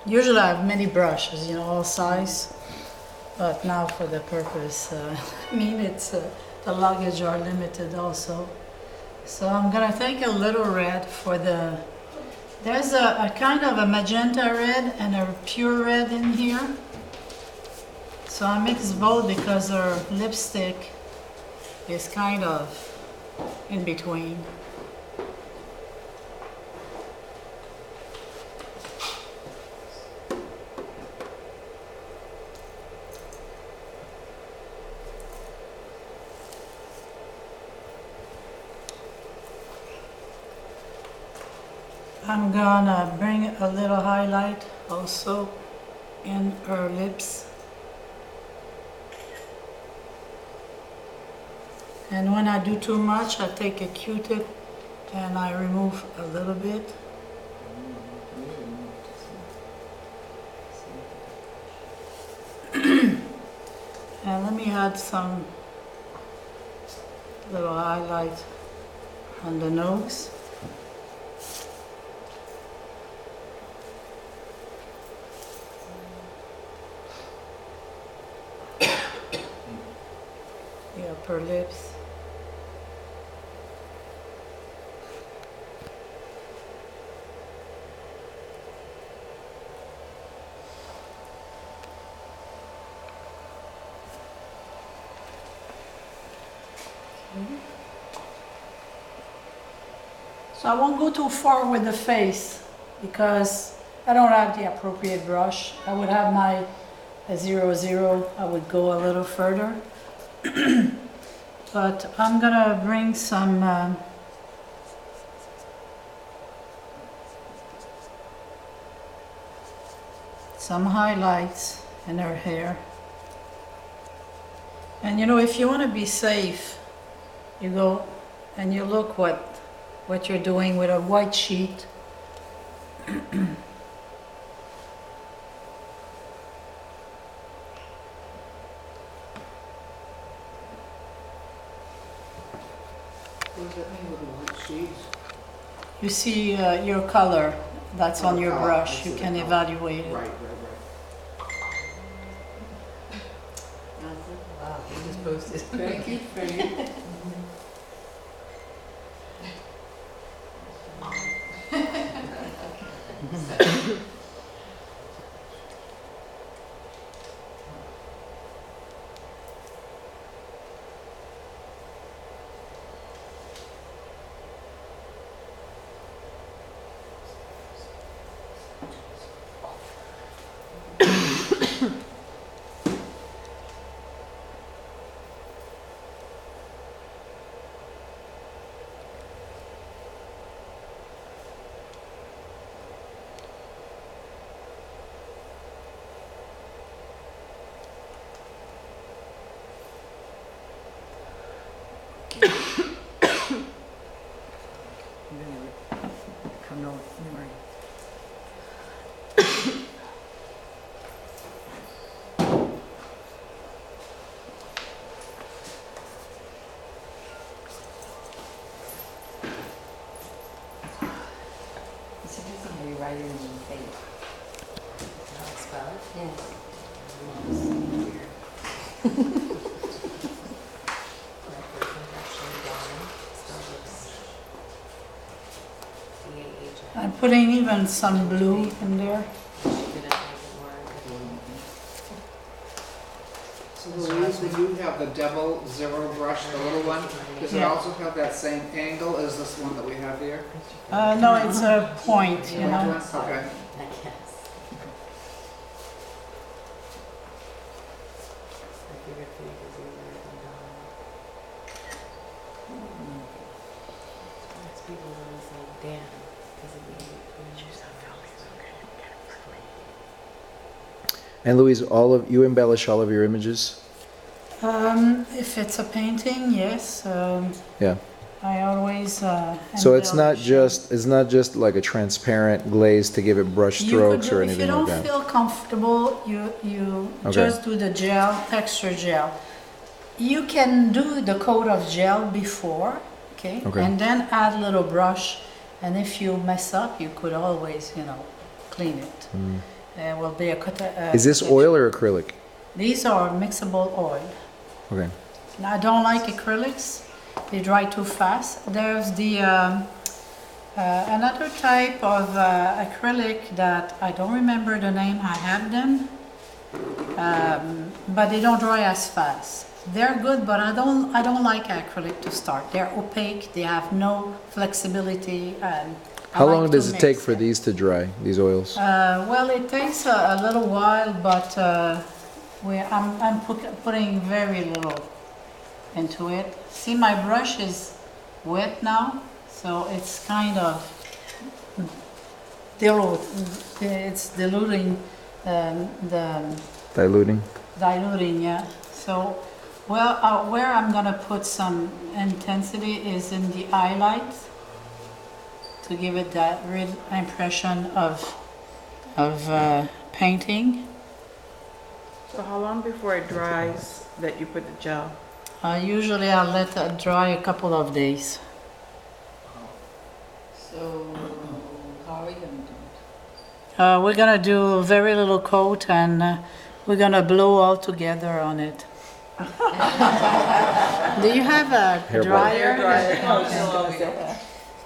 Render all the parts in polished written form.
Usually I have many brushes, you know, all size, but now for the purpose, I mean, the luggage are limited also. So I'm gonna take a little red for the, there's a kind of a magenta red and a pure red in here. So I mix both because our lipstick is kind of in between. I'm gonna bring a little highlight also in her lips. And when I do too much, I take a Q-tip and I remove a little bit. And let me add some little highlight on the nose. The upper lips. So I won't go too far with the face because I don't have the appropriate brush. I would have my 00, I would go a little further. But I'm gonna bring some highlights in her hair. And you know, if you want to be safe, you go and you look what you're doing with a white sheet. What does that mean with the white sheets? You see your color that's on your color. brush. I You see can the color. evaluate it. Right. Wow, you just posted. Thank you, thank you. It's interesting how you write it in your face. How it's spelled? Yes. I'm putting even some blue in there. So Louise, when you have the double zero brush, the little one, does it Yeah. also have that same angle as this one that we have here? No, it's a point, you Point know. one? Okay. I guess. I figured for you because you were written down. Sometimes people always say, damn, because of the And Louise, all of you embellish all of your images? If it's a painting, yes. Yeah. I always So it's not embellish. just like a transparent glaze to give it brush You strokes could do, or if you anything don't like that. feel comfortable, you Okay. just do the gel, texture gel. You can do the coat of gel before, okay? Okay. And then add little brush, and if you mess up, you could always, you know, clean it. Mm. It will be a Is this oil or acrylic? These are mixable oil. Okay. I don't like acrylics. They dry too fast. There's the another type of acrylic that I don't remember the name. I have them, but they don't dry as fast. They're good, but I don't like acrylic to start. They're opaque. They have no flexibility. And How long does it take for these to dry, these oils? Well, it takes a little while, but I'm putting very little into it. See, my brush is wet now, so it's kind of it's diluting the Diluting? yeah. So, well, where I'm gonna put some intensity is in the highlights to give it that real impression of painting. So how long before it dries that you put the gel? Usually I'll let it dry a couple of days. So, how are we gonna do it? We're gonna do very little coat and we're gonna blow all together on it. Do you have a Hair dryer? dryer.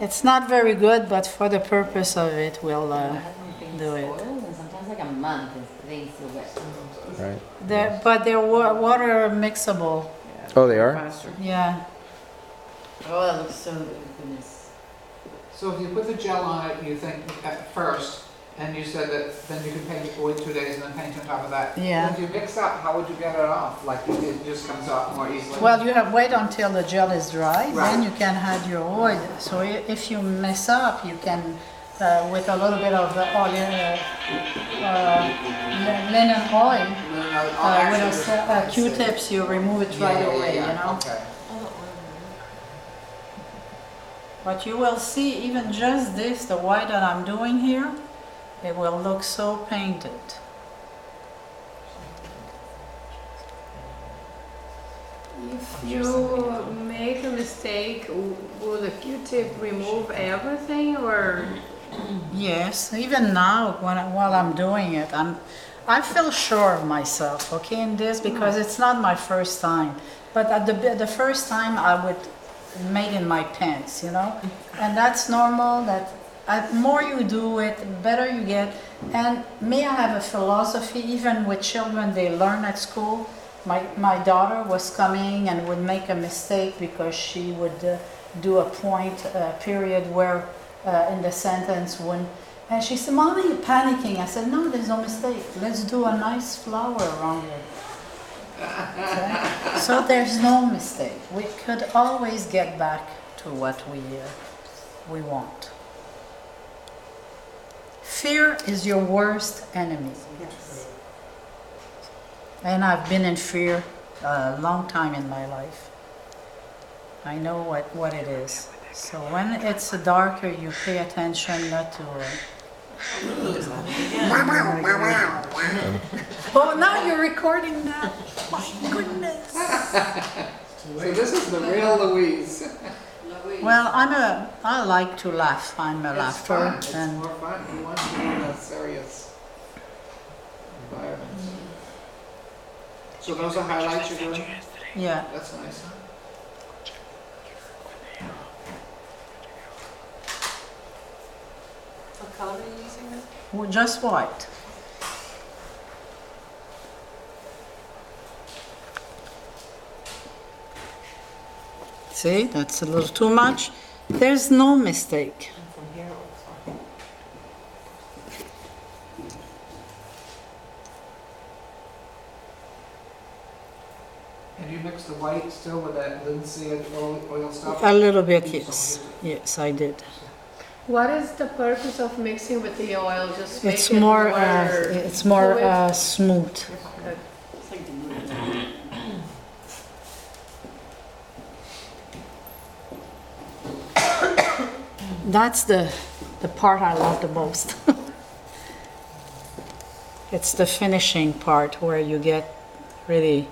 It's not very good, but for the purpose of it, we'll do it. And sometimes like a month is they still wet. Right. But they're water mixable. Oh, they are? Faster. Yeah. Oh, that looks so good, goodness. So if you put the gel on it, you think at first, and you said that then you can paint it, wait 2 days and then paint on top of that. Yeah. If you mix up, how would you get it off? Like it just comes off more easily? Well, you have wait until the gel is dry, then Right. you can add your oil. So if you mess up, you can, with a little bit of the oil, linen oil, with a Q-tips, you remove it right away, you know. Okay. But you will see, even just this, the white that I'm doing here, it will look so painted. If you make a mistake, will the Q-tip remove everything or? Yes, even now, while I'm doing it, I feel sure of myself, okay, in this, because it's not my first time. But at the first time, I would make in my pants, you know, and that's normal. That more you do it, better you get. And me, I have a philosophy. Even with children, they learn at school. My daughter was coming and would make a mistake because she would do a point period where in the sentence when, and she said, "Mommy, you're panicking." I said, "No, there's no mistake. Let's do a nice flower around it." Okay? So there's no mistake. We could always get back to what we want. Fear is your worst enemy. Yes. And I've been in fear a long time in my life. I know what it is. So when it's darker, you pay attention not to... Oh, now you're recording that. My goodness. So this is the real Louise. Well, I like to laugh. I'm a It's laugher. fun. It's And more fun. Who wants to be in a serious environment? So those are highlights you're doing? yeah, That's nice. What color are you using this? just white. See, that's a little too much. There's no mistake. From here it looks fine. And you mix the white still with that linseed oil stuff? A little bit, yes. Yes, I did. What is the purpose of mixing with the oil? Just make It's it more, fluid? smooth. Good. It's like diluted. That's the part I love the most. It's the finishing part where you get really